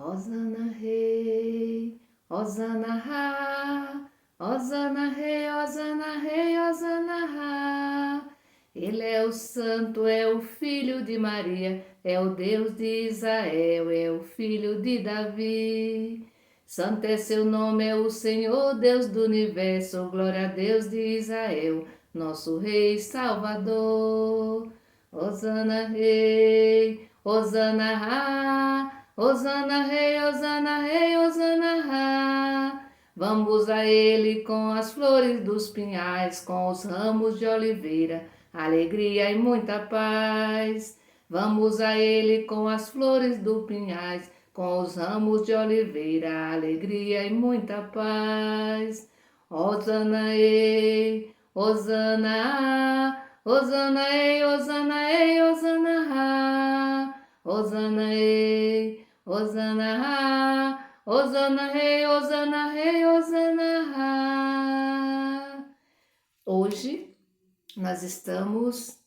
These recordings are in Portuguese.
Hosana Rei, Hosana Ra, Hosana Rei, Hosana Rei, Hosana Ra. Ele é o Santo, é o Filho de Maria, é o Deus de Israel, é o Filho de Davi. Santo é seu nome, é o Senhor, Deus do Universo, glória a Deus de Israel, nosso Rei Salvador. Hosana Rei, Hosana Ra. Hosana Rei, Hosana Rei, Hosana Ra. Vamos a ele com as flores dos pinhais, com os ramos de oliveira, alegria e muita paz. Vamos a ele com as flores dos pinhais, com os ramos de oliveira, alegria e muita paz. Hosana ei, Hosana, Hosana ei, Hosana ei, Hosana Ra. Hosana ei, Hosana Ra, Hosana Rei, Hosana Rei, Hosana Ra. Hoje nós estamos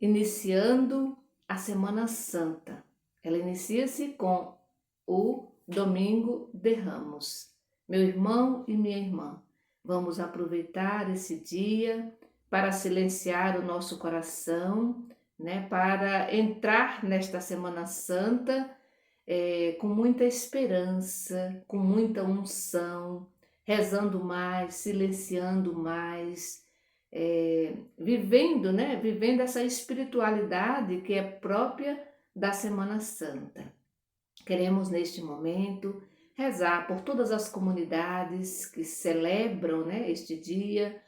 iniciando a Semana Santa. Ela inicia-se com o Domingo de Ramos. Meu irmão e minha irmã, vamos aproveitar esse dia para silenciar o nosso coração, né, para entrar nesta Semana Santa com muita esperança, com muita unção, rezando mais, silenciando mais, vivendo, né? Vivendo essa espiritualidade que é própria da Semana Santa. Queremos neste momento rezar por todas as comunidades que celebram, né, este dia,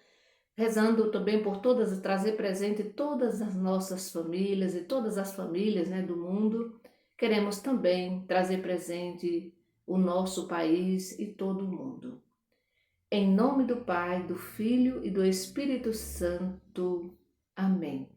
rezando também por todas, trazer presente todas as nossas famílias e todas as famílias, né, do mundo. Queremos também trazer presente o nosso país e todo o mundo. Em nome do Pai, do Filho e do Espírito Santo. Amém.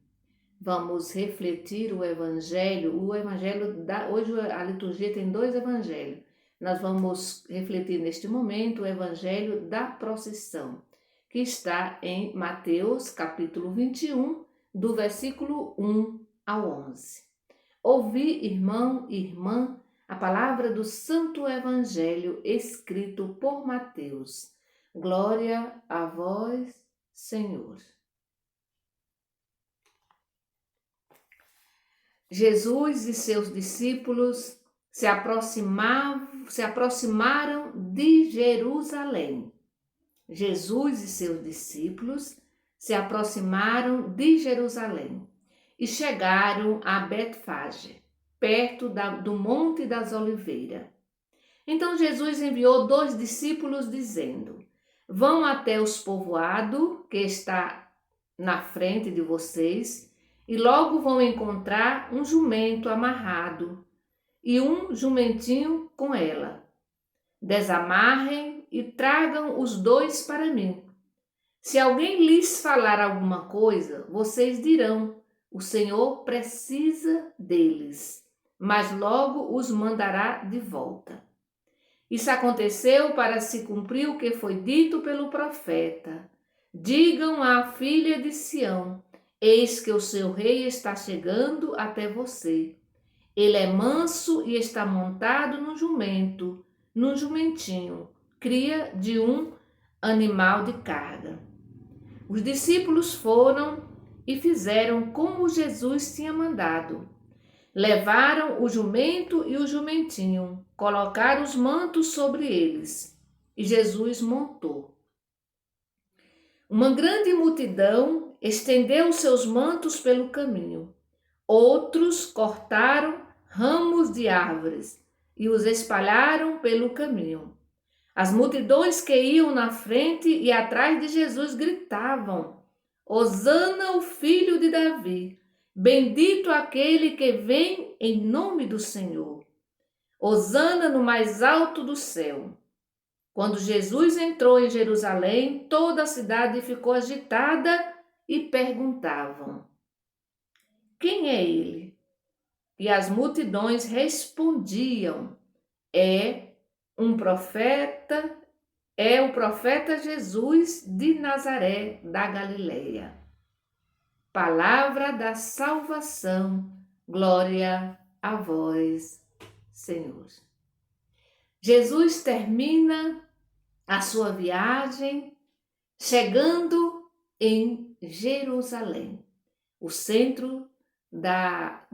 Vamos refletir o Evangelho. Hoje a liturgia tem 2 evangelhos. Nós vamos refletir neste momento o Evangelho da procissão, que está em Mateus, capítulo 21, do versículo 1 ao 11. Ouvi, irmão e irmã, a palavra do Santo Evangelho escrito por Mateus. Glória a vós, Senhor. Jesus e seus discípulos se aproximaram de Jerusalém. Jesus e seus discípulos se aproximaram de Jerusalém e chegaram a Betfage, perto do Monte das Oliveiras. Então Jesus enviou 2 discípulos dizendo: vão até os povoados que está na frente de vocês e logo vão encontrar um jumento amarrado e um jumentinho com ela. Desamarrem e tragam os 2 para mim. Se alguém lhes falar alguma coisa, vocês dirão: o Senhor precisa deles, mas logo os mandará de volta. Isso aconteceu para se cumprir o que foi dito pelo profeta. Digam à filha de Sião: eis que o seu rei está chegando até você. Ele é manso e está montado num jumentinho, cria de um animal de carga. Os discípulos foram e fizeram como Jesus tinha mandado. Levaram o jumento e o jumentinho, colocaram os mantos sobre eles, e Jesus montou. Uma grande multidão estendeu seus mantos pelo caminho. Outros cortaram ramos de árvores e os espalharam pelo caminho. As multidões que iam na frente e atrás de Jesus gritavam: Hosana, o filho de Davi, bendito aquele que vem em nome do Senhor. Hosana no mais alto do céu. Quando Jesus entrou em Jerusalém, toda a cidade ficou agitada e perguntavam: quem é ele? E as multidões respondiam: é o profeta Jesus de Nazaré da Galileia. Palavra da salvação, glória a vós, Senhor. Jesus termina a sua viagem chegando em Jerusalém, o centro da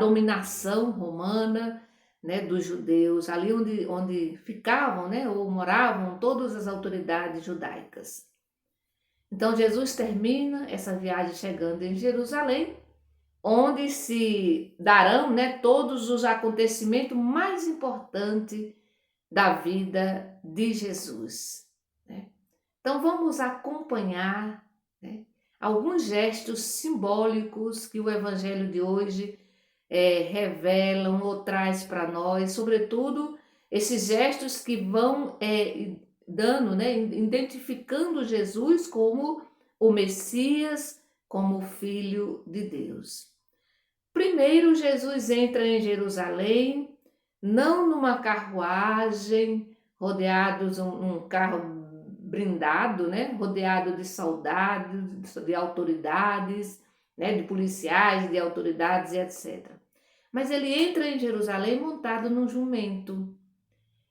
dominação romana, né, dos judeus, ali onde ficavam, né, ou moravam todas as autoridades judaicas. Então Jesus termina essa viagem chegando em Jerusalém, onde se darão, né, todos os acontecimentos mais importantes da vida de Jesus, né? Então vamos acompanhar, né, alguns gestos simbólicos que o Evangelho de hoje revelam ou traz para nós, sobretudo esses gestos que vão dando, né, identificando Jesus como o Messias, como o Filho de Deus. Primeiro, Jesus entra em Jerusalém, não numa carruagem, rodeados um carro blindado, né, rodeado de soldados, de autoridades, né, de policiais, de autoridades e etc. Mas ele entra em Jerusalém montado num jumento.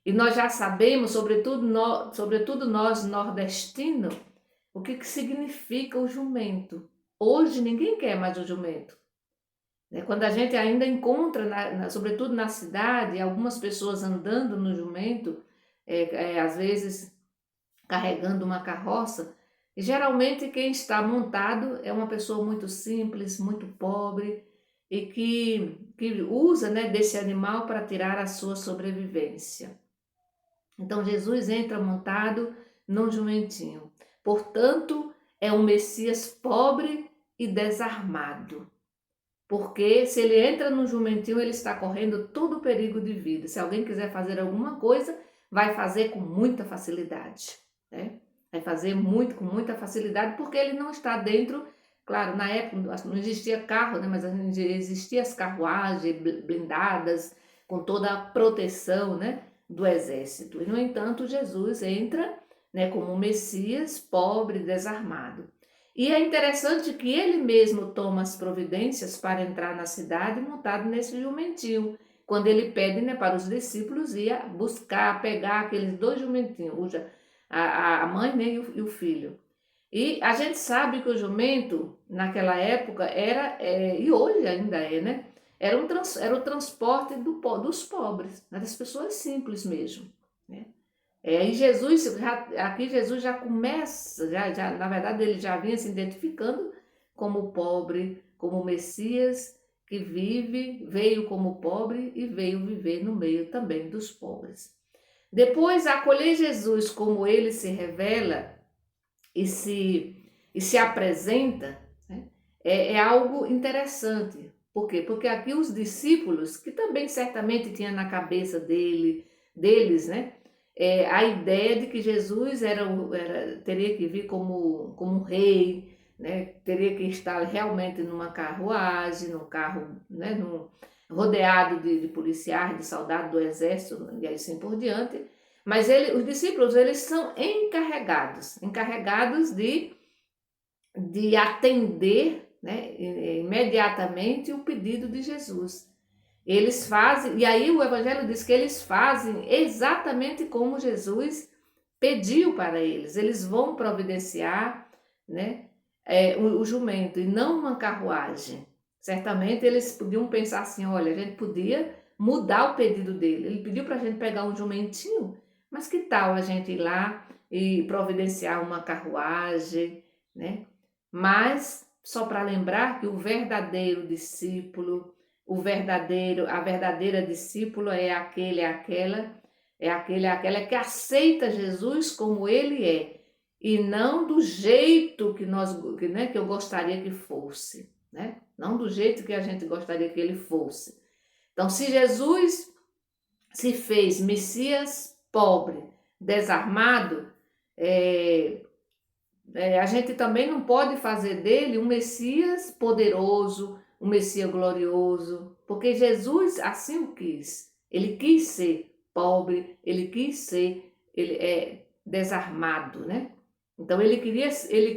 E nós já sabemos, sobretudo nós nordestinos, o que significa o jumento. Hoje ninguém quer mais o jumento. Quando a gente ainda encontra, sobretudo na cidade, algumas pessoas andando no jumento, às vezes carregando uma carroça, e geralmente quem está montado é uma pessoa muito simples, muito pobre, e que usa, né, desse animal para tirar a sua sobrevivência. Então Jesus entra montado num jumentinho. Portanto, é um Messias pobre e desarmado. Porque se ele entra no jumentinho, ele está correndo todo o perigo de vida. Se alguém quiser fazer alguma coisa, vai fazer com muita facilidade, né? Vai fazer com muita facilidade, porque ele não está dentro. Claro, na época não existia carro, né? Mas existiam as carruagens blindadas, com toda a proteção, né, do exército. E, no entanto, Jesus entra, né, como um Messias pobre, desarmado. E é interessante que ele mesmo toma as providências para entrar na cidade montado nesse jumentinho, quando ele pede, né, para os discípulos ir buscar, pegar aqueles dois jumentinhos, a mãe, né, e o filho. E a gente sabe que o jumento, naquela época, e hoje ainda é, né? Era o transporte dos pobres, né, das pessoas simples mesmo, né? E aqui Jesus já começa, na verdade ele já vinha se identificando como pobre, como Messias que veio como pobre e veio viver no meio também dos pobres. Depois, acolher Jesus como ele se revela e se apresenta, né, é algo interessante. Por quê? Porque aqui os discípulos, que também certamente tinham na cabeça deles, né, a ideia de que Jesus teria que vir como um rei, né, teria que estar realmente numa carruagem, num carro, né, rodeado de policiais, de soldados do exército e assim por diante. Mas os discípulos, eles são encarregados de atender, né, imediatamente o pedido de Jesus. Eles fazem, e aí o Evangelho diz que eles fazem exatamente como Jesus pediu para eles. Eles vão providenciar, né, o jumento e não uma carruagem. Certamente eles podiam pensar assim, olha, a gente podia mudar o pedido dele. Ele pediu para a gente pegar um jumentinho, mas que tal a gente ir lá e providenciar uma carruagem, né? Mas só para lembrar que o verdadeiro discípulo, a verdadeira discípula é aquela que aceita Jesus como ele é e não do jeito que eu gostaria que fosse, né? Não do jeito que a gente gostaria que ele fosse. Então, se Jesus se fez Messias pobre, desarmado, a gente também não pode fazer dele um Messias poderoso, um Messias glorioso, porque Jesus assim o quis. Ele quis ser pobre, ele quis ser desarmado, né? Então ele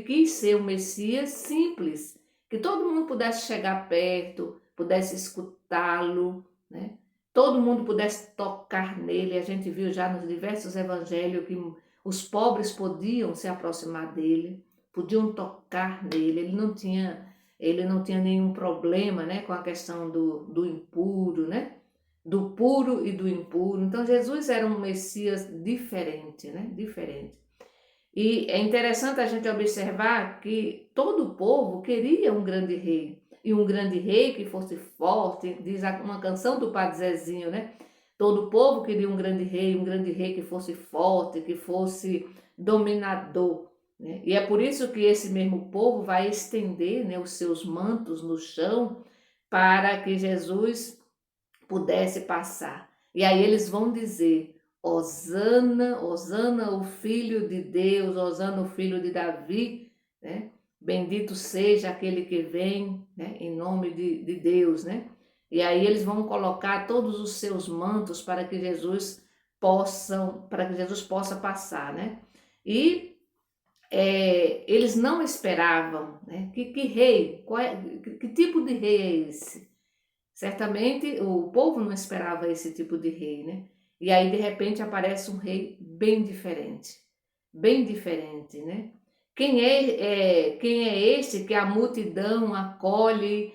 quis ser um Messias simples, que todo mundo pudesse chegar perto, pudesse escutá-lo, né? todo mundo pudesse tocar nele. A gente viu já nos diversos evangelhos que os pobres podiam se aproximar dele, podiam tocar nele. Ele não tinha nenhum problema, né, com a questão do impuro, né, do puro e do impuro. Então Jesus era um Messias diferente, né, diferente. E é interessante a gente observar que todo o povo queria um grande rei. E um grande rei que fosse forte, diz uma canção do Padre Zezinho, né? Todo o povo queria um grande rei que fosse forte, que fosse dominador. Né? E é por isso que esse mesmo povo vai estender, né, os seus mantos no chão para que Jesus pudesse passar. E aí eles vão dizer: Hosana, Hosana, o filho de Deus, Hosana, o filho de Davi, né? Bendito seja aquele que vem, né, em nome de Deus, né? E aí eles vão colocar todos os seus mantos para que Jesus possa passar, né? E eles não esperavam, né? Que rei, que tipo de rei é esse? Certamente o povo não esperava esse tipo de rei, né? E aí de repente aparece um rei bem diferente, né? Quem é esse que a multidão acolhe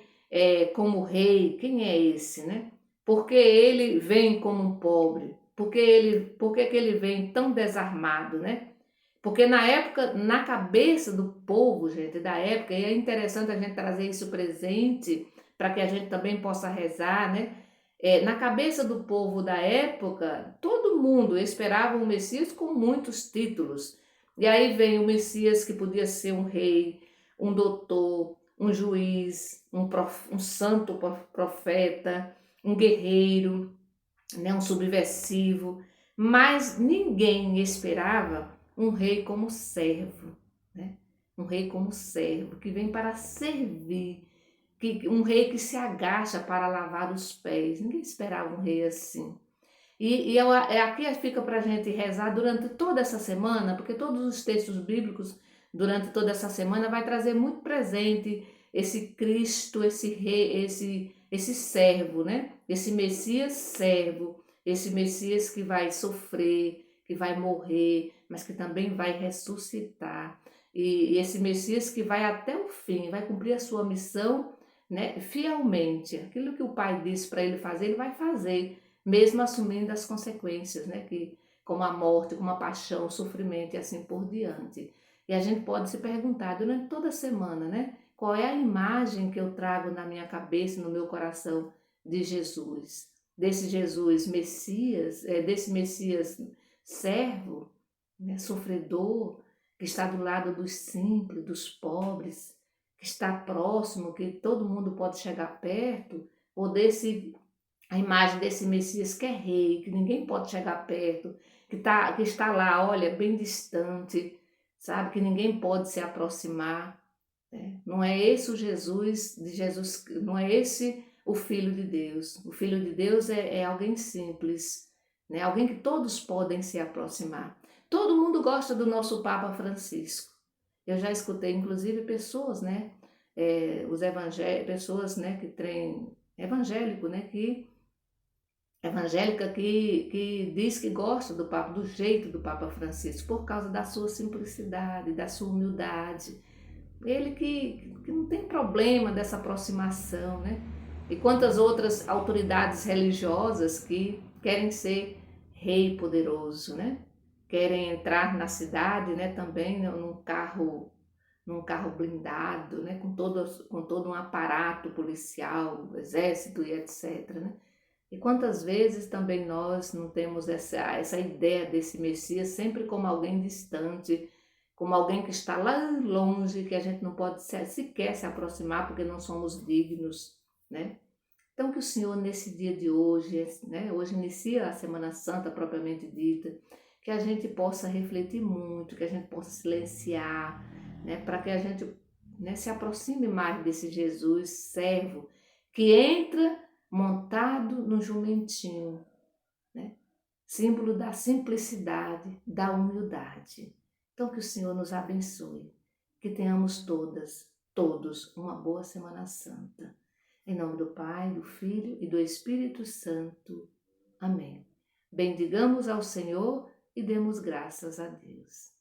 como rei? Quem é esse, né? Porque ele vem como um pobre? Porque que ele vem tão desarmado, né? Porque na época, na cabeça do povo, gente, da época, e é interessante a gente trazer isso presente para que a gente também possa rezar, né? Na cabeça do povo da época, todo mundo esperava um Messias com muitos títulos. E aí vem o Messias que podia ser um rei, um doutor, um juiz, um santo profeta, um guerreiro, né, um subversivo, mas ninguém esperava um rei como servo, né? Um rei como servo, que vem para servir, um rei que se agacha para lavar os pés. Ninguém esperava um rei assim. Aqui fica para a gente rezar durante toda essa semana, porque todos os textos bíblicos, durante toda essa semana, vai trazer muito presente esse Cristo, esse rei, esse servo, né? Esse Messias servo, esse Messias que vai sofrer, que vai morrer, mas que também vai ressuscitar. E esse Messias que vai até o fim, vai cumprir a sua missão, né, fielmente. Aquilo que o Pai disse para ele fazer, ele vai fazer mesmo assumindo as consequências, né? Como a morte, como a paixão, o sofrimento e assim por diante. E a gente pode se perguntar durante toda a semana, né? Qual é a imagem que eu trago na minha cabeça, no meu coração de Jesus? Desse Jesus Messias, desse Messias servo, né? Sofredor, que está do lado dos simples, dos pobres, que está próximo, que todo mundo pode chegar perto, ou a imagem desse Messias que é rei, que ninguém pode chegar perto, que está lá, olha, bem distante, sabe, que ninguém pode se aproximar. Né? Não é esse o Jesus, não é esse o Filho de Deus. O Filho de Deus é alguém simples, né? Alguém que todos podem se aproximar. Todo mundo gosta do nosso Papa Francisco. Eu já escutei, inclusive, pessoas, né? Pessoas, né, que têm evangélico, né, evangélica que diz que gosta do Papa, do jeito do Papa Francisco, por causa da sua simplicidade, da sua humildade. Ele que não tem problema dessa aproximação, né? E quantas outras autoridades religiosas que querem ser rei poderoso, né? Querem entrar na cidade, né, também né, num carro blindado, né, com todo um aparato policial, exército e etc, né? E quantas vezes também nós não temos essa ideia desse Messias sempre como alguém distante, como alguém que está lá longe, que a gente não pode sequer se aproximar porque não somos dignos, né? Então que o Senhor nesse dia de hoje, né, hoje inicia a Semana Santa propriamente dita, que a gente possa refletir muito, que a gente possa silenciar, né, para que a gente, né, se aproxime mais desse Jesus servo que entra montado no jumentinho, né? Símbolo da simplicidade, da humildade. Então que o Senhor nos abençoe, que tenhamos todos uma boa Semana Santa. Em nome do Pai, do Filho e do Espírito Santo. Amém. Bendigamos ao Senhor e demos graças a Deus.